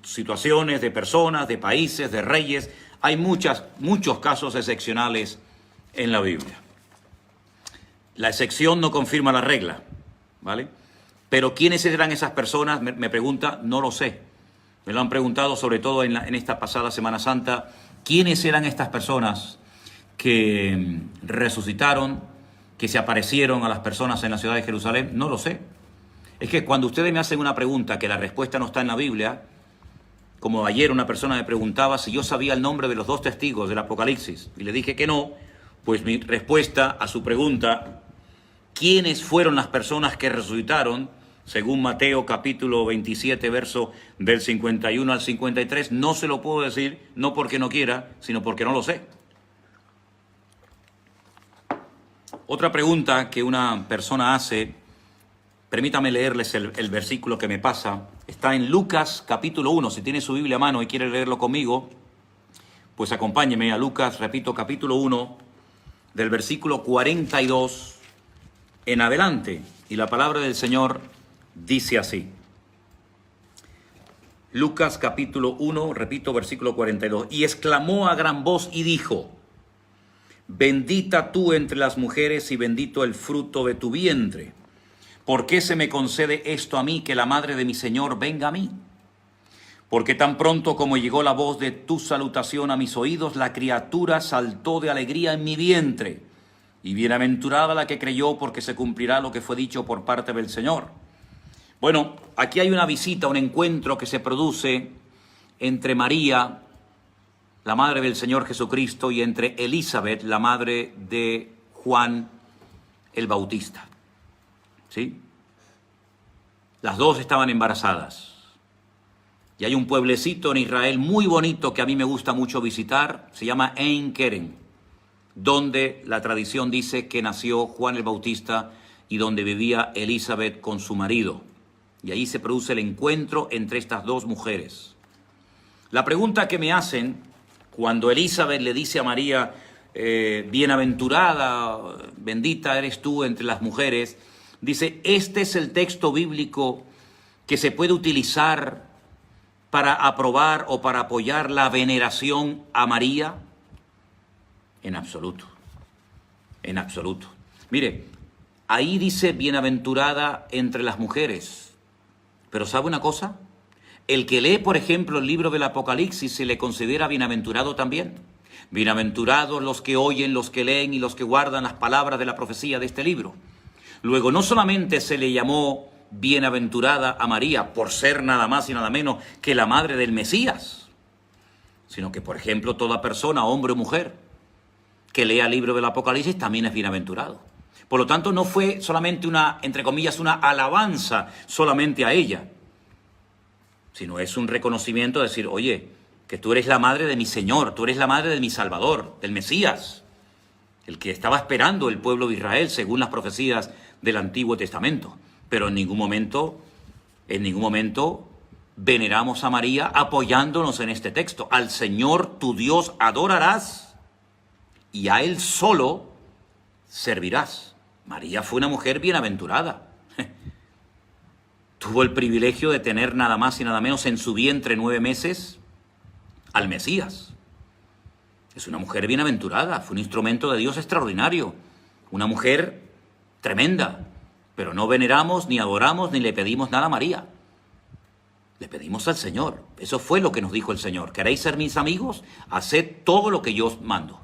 situaciones de personas, de países, de reyes. Hay muchos casos excepcionales en la Biblia. La excepción no confirma la regla, ¿vale? Pero ¿quiénes eran esas personas? Me pregunta, no lo sé. Me lo han preguntado sobre todo en esta pasada Semana Santa. ¿Quiénes eran estas personas que resucitaron, que se aparecieron a las personas en la ciudad de Jerusalén? No lo sé. Es que cuando ustedes me hacen una pregunta que la respuesta no está en la Biblia, como ayer una persona me preguntaba si yo sabía el nombre de los 2 testigos del Apocalipsis, y le dije que no, pues mi respuesta a su pregunta, ¿quiénes fueron las personas que resucitaron? Según Mateo capítulo 27, verso del 51 al 53, no se lo puedo decir, no porque no quiera, sino porque no lo sé. Otra pregunta que una persona hace, permítame leerles el versículo que me pasa, está en Lucas capítulo 1, si tiene su Biblia a mano y quiere leerlo conmigo, pues acompáñeme a Lucas, repito, capítulo 1, del versículo 42 en adelante, y la palabra del Señor dice así. Lucas capítulo 1, repito, versículo 42, y exclamó a gran voz y dijo: bendita tú entre las mujeres y bendito el fruto de tu vientre. ¿Por qué se me concede esto a mí, que la madre de mi Señor venga a mí? Porque tan pronto como llegó la voz de tu salutación a mis oídos, la criatura saltó de alegría en mi vientre. Y bienaventurada la que creyó, porque se cumplirá lo que fue dicho por parte del Señor. Bueno, aquí hay una visita, un encuentro que se produce entre María, la madre del Señor Jesucristo, y entre Elizabeth, la madre de Juan el Bautista. ¿Sí? Las dos estaban embarazadas. Y hay un pueblecito en Israel muy bonito que a mí me gusta mucho visitar, se llama Ein Keren, donde la tradición dice que nació Juan el Bautista y donde vivía Elizabeth con su marido. Y ahí se produce el encuentro entre estas dos mujeres. La pregunta que me hacen cuando Elizabeth le dice a María, bienaventurada, bendita eres tú entre las mujeres, dice, este es el texto bíblico que se puede utilizar para aprobar o para apoyar la veneración a María. En absoluto, en absoluto. Mire, ahí dice bienaventurada entre las mujeres, pero ¿sabe una cosa? El que lee, por ejemplo, el libro del Apocalipsis se le considera bienaventurado también. Bienaventurados los que oyen, los que leen y los que guardan las palabras de la profecía de este libro. Luego, no solamente se le llamó bienaventurada a María por ser nada más y nada menos que la madre del Mesías, sino que, por ejemplo, toda persona, hombre o mujer, que lea el libro del Apocalipsis también es bienaventurado. Por lo tanto, no fue solamente una, entre comillas, una alabanza solamente a ella, sino es un reconocimiento de decir, oye, que tú eres la madre de mi Señor, tú eres la madre de mi Salvador, del Mesías, el que estaba esperando el pueblo de Israel según las profecías del Antiguo Testamento. Pero en ningún momento veneramos a María apoyándonos en este texto. Al Señor tu Dios adorarás y a Él solo servirás. María fue una mujer bienaventurada. Tuvo el privilegio de tener nada más y nada menos en su vientre 9 meses al Mesías. Es una mujer bienaventurada, fue un instrumento de Dios extraordinario, una mujer tremenda, pero no veneramos, ni adoramos, ni le pedimos nada a María. Le pedimos al Señor. Eso fue lo que nos dijo el Señor. ¿Queréis ser mis amigos? Haced todo lo que yo os mando.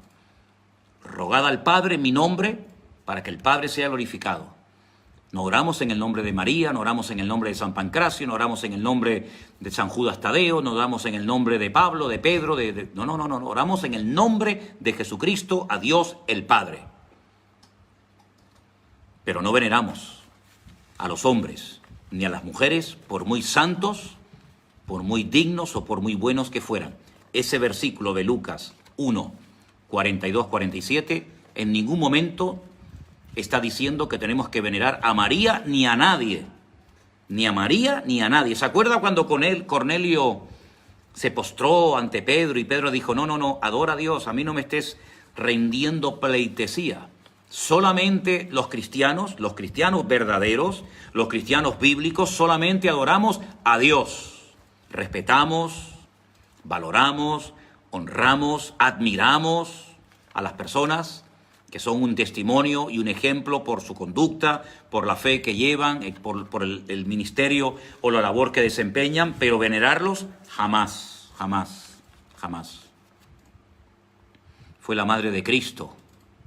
Rogad al Padre en mi nombre para que el Padre sea glorificado. No oramos en el nombre de María, no oramos en el nombre de San Pancracio, no oramos en el nombre de San Judas Tadeo, no oramos en el nombre de Pablo, de Pedro, no, oramos en el nombre de Jesucristo, a Dios el Padre. Pero no veneramos a los hombres ni a las mujeres, por muy santos, por muy dignos o por muy buenos que fueran. Ese versículo de Lucas 1, 42, 47, en ningún momento está diciendo que tenemos que venerar a María ni a nadie. Ni a María ni a nadie. ¿Se acuerda cuando con él Cornelio se postró ante Pedro y Pedro dijo, no, adora a Dios, a mí no me estés rendiendo pleitesía? Solamente los cristianos verdaderos, los cristianos bíblicos, solamente adoramos a Dios. Respetamos, valoramos, honramos, admiramos a las personas que son un testimonio y un ejemplo por su conducta, por la fe que llevan, por el ministerio o la labor que desempeñan, pero venerarlos jamás, jamás, jamás. Fue la madre de Cristo,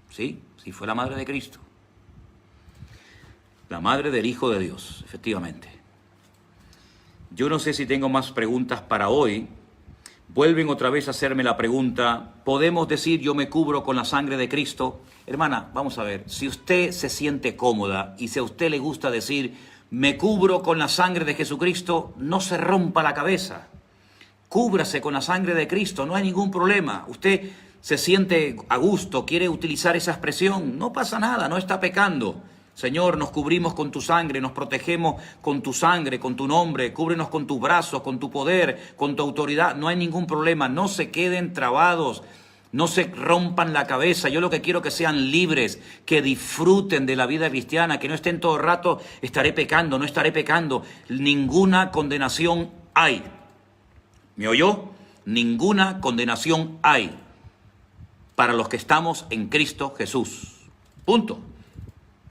¿sí? Sí, fue la madre de Cristo. La madre del Hijo de Dios, efectivamente. Yo no sé si tengo más preguntas para hoy. Vuelven otra vez a hacerme la pregunta, ¿podemos decir yo me cubro con la sangre de Cristo? Hermana, vamos a ver, si usted se siente cómoda y si a usted le gusta decir, me cubro con la sangre de Jesucristo, no se rompa la cabeza. Cúbrase con la sangre de Cristo, no hay ningún problema. Usted se siente a gusto, quiere utilizar esa expresión, no pasa nada, no está pecando. Señor, nos cubrimos con tu sangre, nos protegemos con tu sangre, con tu nombre, cúbrenos con tus brazos, con tu poder, con tu autoridad. No hay ningún problema, no se queden trabados, no se rompan la cabeza. Yo lo que quiero que sean libres, que disfruten de la vida cristiana, que no estén todo el rato, estaré pecando, no estaré pecando. Ninguna condenación hay. ¿Me oyó? Ninguna condenación hay para los que estamos en Cristo Jesús. Punto.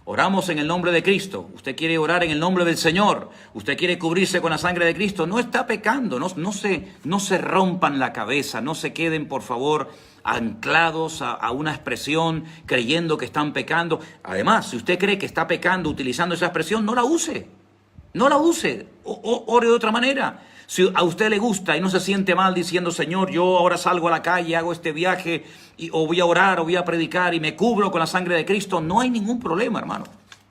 Oramos en el nombre de Cristo. Usted quiere orar en el nombre del Señor. Usted quiere cubrirse con la sangre de Cristo. No está pecando. No se rompan la cabeza. No se queden, por favor, anclados a una expresión creyendo que están pecando. Además, si usted cree que está pecando utilizando esa expresión, no la use. No la use. Ore de otra manera. Si a usted le gusta y no se siente mal diciendo, Señor, yo ahora salgo a la calle, hago este viaje, o voy a orar, o voy a predicar y me cubro con la sangre de Cristo, no hay ningún problema, hermano.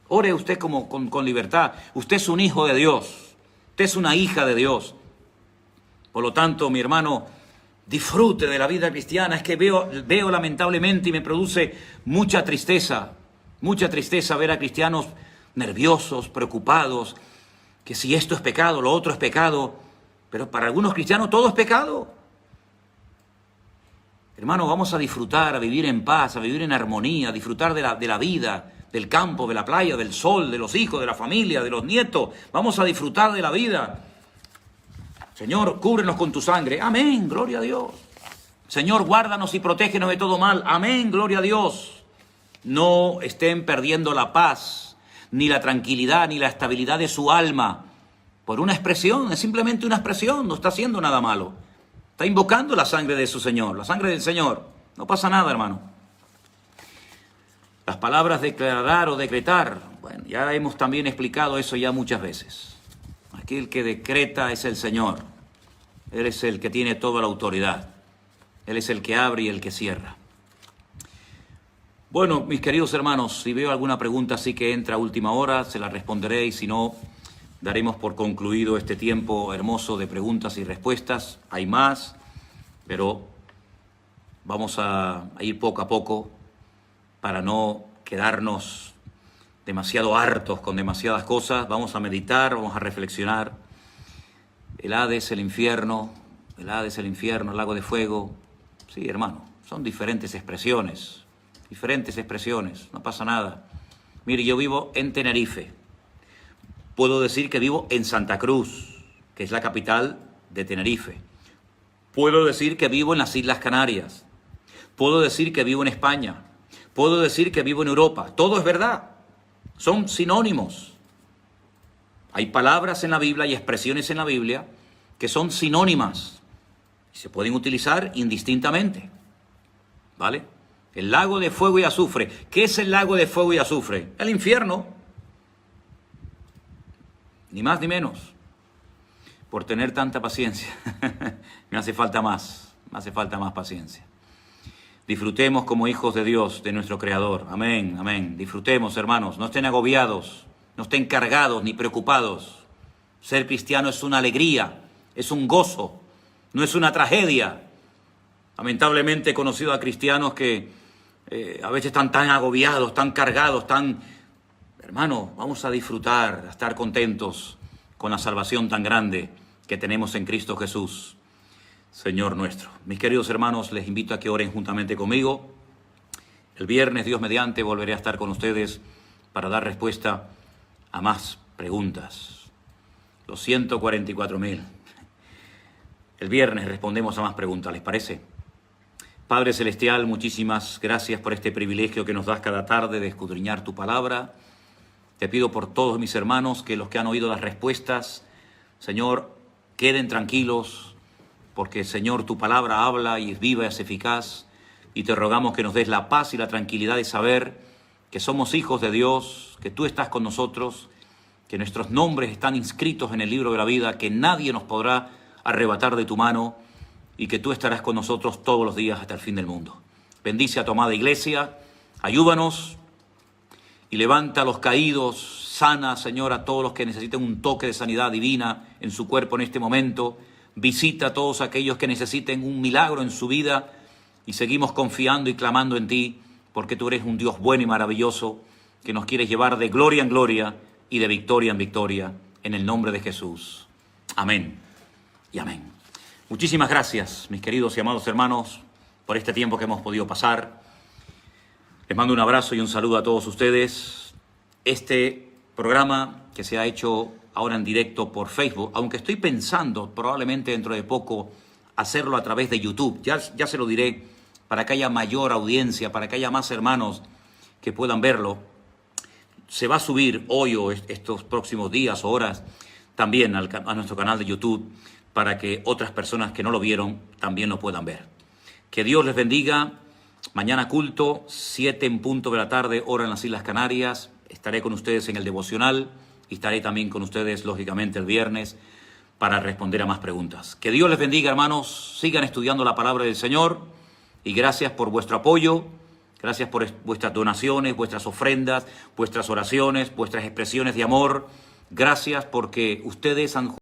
Ore usted con libertad. Usted es un hijo de Dios. Usted es una hija de Dios. Por lo tanto, mi hermano, disfrute de la vida cristiana. Es que veo lamentablemente y me produce mucha tristeza ver a cristianos nerviosos, preocupados, que si esto es pecado, lo otro es pecado. Pero para algunos cristianos todo es pecado. Hermano, vamos a disfrutar, a vivir en paz, a vivir en armonía, a disfrutar de la vida, del campo, de la playa, del sol, de los hijos, de la familia, de los nietos. Vamos a disfrutar de la vida. Señor, cúbrenos con tu sangre. Amén, gloria a Dios. Señor, guárdanos y protégenos de todo mal. Amén, gloria a Dios. No estén perdiendo la paz, ni la tranquilidad, ni la estabilidad de su alma por una expresión. Es simplemente una expresión, no está haciendo nada malo. Está invocando la sangre de su Señor, la sangre del Señor. No pasa nada, hermano. Las palabras declarar o decretar, bueno, ya hemos también explicado eso ya muchas veces. Aquí el que decreta es el Señor. Él es el que tiene toda la autoridad. Él es el que abre y el que cierra. Bueno, mis queridos hermanos, si veo alguna pregunta así que entra a última hora, se la responderé, y si no, daremos por concluido este tiempo hermoso de preguntas y respuestas. Hay más, pero vamos a ir poco a poco para no quedarnos demasiado hartos con demasiadas cosas. Vamos a meditar, vamos a reflexionar. El Hades, el infierno, el lago de fuego. Sí, hermano, son diferentes expresiones, no pasa nada. Mire, yo vivo en Tenerife. Puedo decir que vivo en Santa Cruz, que es la capital de Tenerife. Puedo decir que vivo en las Islas Canarias. Puedo decir que vivo en España. Puedo decir que vivo en Europa. Todo es verdad. Son sinónimos. Hay palabras en la Biblia y expresiones en la Biblia que son sinónimas y se pueden utilizar indistintamente. ¿Vale? El lago de fuego y azufre. ¿Qué es el lago de fuego y azufre? El infierno. Ni más ni menos. Por tener tanta paciencia. me hace falta más paciencia. Disfrutemos como hijos de Dios, de nuestro Creador. Amén, amén. Disfrutemos, hermanos. No estén agobiados, no estén cargados ni preocupados. Ser cristiano es una alegría, es un gozo, no es una tragedia. Lamentablemente he conocido a cristianos que a veces están tan agobiados, tan cargados, Hermano, vamos a disfrutar, a estar contentos con la salvación tan grande que tenemos en Cristo Jesús, Señor nuestro. Mis queridos hermanos, les invito a que oren juntamente conmigo. El viernes, Dios mediante, volveré a estar con ustedes para dar respuesta a más preguntas. Los 144,000. El viernes respondemos a más preguntas, ¿les parece? Padre Celestial, muchísimas gracias por este privilegio que nos das cada tarde de escudriñar tu palabra. Te pido por todos mis hermanos que los que han oído las respuestas, Señor, queden tranquilos, porque, Señor, tu palabra habla y es viva, es eficaz, y te rogamos que nos des la paz y la tranquilidad de saber que somos hijos de Dios, que tú estás con nosotros, que nuestros nombres están inscritos en el libro de la vida, que nadie nos podrá arrebatar de tu mano, y que tú estarás con nosotros todos los días hasta el fin del mundo. Bendice a tu amada iglesia, ayúdanos, y levanta a los caídos, sana, Señor, a todos los que necesiten un toque de sanidad divina en su cuerpo en este momento. Visita a todos aquellos que necesiten un milagro en su vida, y seguimos confiando y clamando en ti, porque tú eres un Dios bueno y maravilloso, que nos quieres llevar de gloria en gloria y de victoria en victoria, en el nombre de Jesús. Amén y amén. Muchísimas gracias, mis queridos y amados hermanos, por este tiempo que hemos podido pasar. Les mando un abrazo y un saludo a todos ustedes. Este programa que se ha hecho ahora en directo por Facebook, aunque estoy pensando probablemente dentro de poco hacerlo a través de YouTube, ya se lo diré, para que haya mayor audiencia, para que haya más hermanos que puedan verlo. se va a subir hoy o estos próximos días o horas también a nuestro canal de YouTube para que otras personas que no lo vieron también lo puedan ver. Que Dios les bendiga. Mañana culto, 7 en punto de la tarde, hora en las Islas Canarias. Estaré con ustedes en el devocional y estaré también con ustedes, lógicamente, el viernes para responder a más preguntas. Que Dios les bendiga, hermanos. Sigan estudiando la palabra del Señor y gracias por vuestro apoyo. Gracias por vuestras donaciones, vuestras ofrendas, vuestras oraciones, vuestras expresiones de amor. Gracias porque ustedes han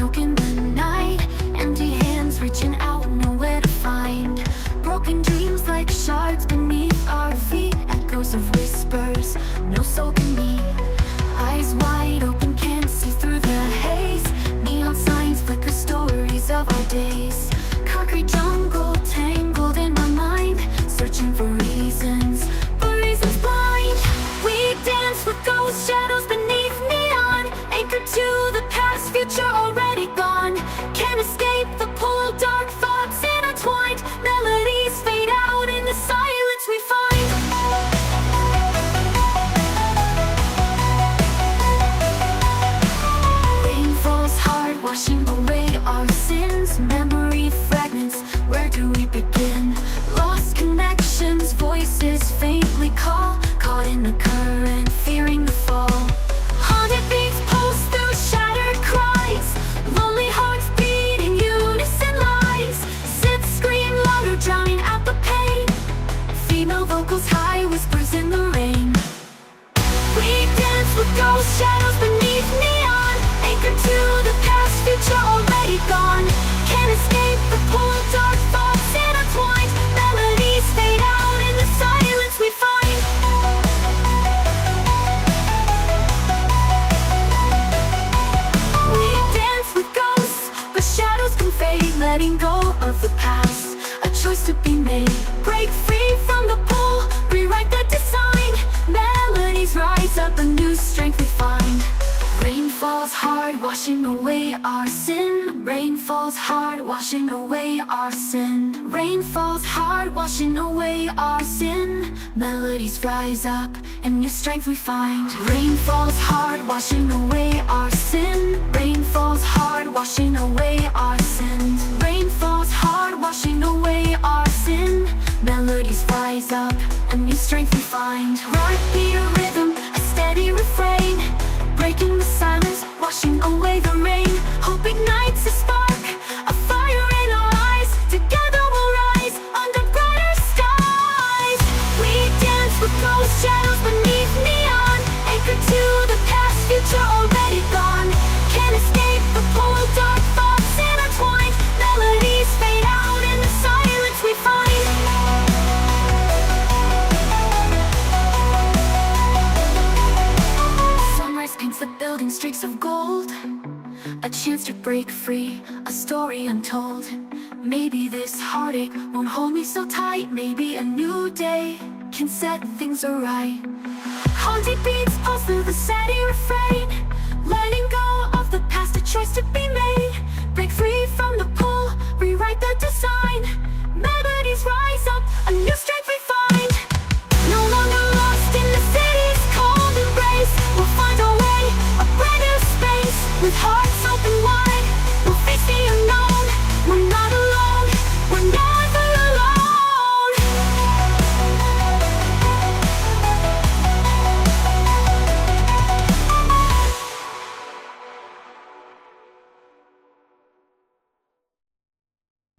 choke in the night. Empty hands reaching out, nowhere to find. Broken dreams like shards beneath our feet. Echoes of whispers, no soul can meet. Eyes wide open, can't see through the haze. Neon signs flicker, stories of our days. Concrete jungle tangled in my mind, searching for reasons, but reasons blind. We dance with ghost shadows beneath neon, anchored to the past, future already gone. Can't escape the pull, dark thoughts intertwined. Melodies fade out in the silence we find. Rain falls hard, washing away our sins. Memory fragments, where do we begin? Lost connections, voices faintly call. Caught in the current, fearing the fall. Haunted beats pulse through shattered cries. Lonely hearts beating unison lies. Sit, scream louder, drowning out the pain. Female vocals, high whispers in the rain. We dance with ghost shadows beneath neon, anchored to the past, future already gone. Can't escape the pull, dark thoughts intertwined. Melodies fade out in the silence we find. We dance with ghosts, but shadows can fade. Letting go of the past, a choice to be made. Break free from the pull, rewrite the design. Melodies rise up, a new strength we find. Rain falls hard, washing away our sin. Rain falls hard, washing away our sin. Rain falls hard, washing away our sin. Melodies rise up, and new strength we find. Rain falls hard, washing away our sin. Rain falls hard, washing away our sins. Rain falls hard, washing away our sin. Melodies rise up, and new strength we find. Heartbeat, a rhythm, a steady refrain. Breaking the silence, washing away the rain. Hope ignites a spark, a fire in our eyes. Together we'll rise under brighter skies. We dance with ghost shadows beneath neon, anchored to the past, future already gone. Can't escape the pull, dark thoughts intertwined. Melodies fade out in the silence we find. Paints the building streaks of gold, a chance to break free, a story untold. Maybe this heartache won't hold me so tight. Maybe a new day can set things right. Haunted beats pulse through the steady refrain. Letting go of the past, a choice to be made. Break free from the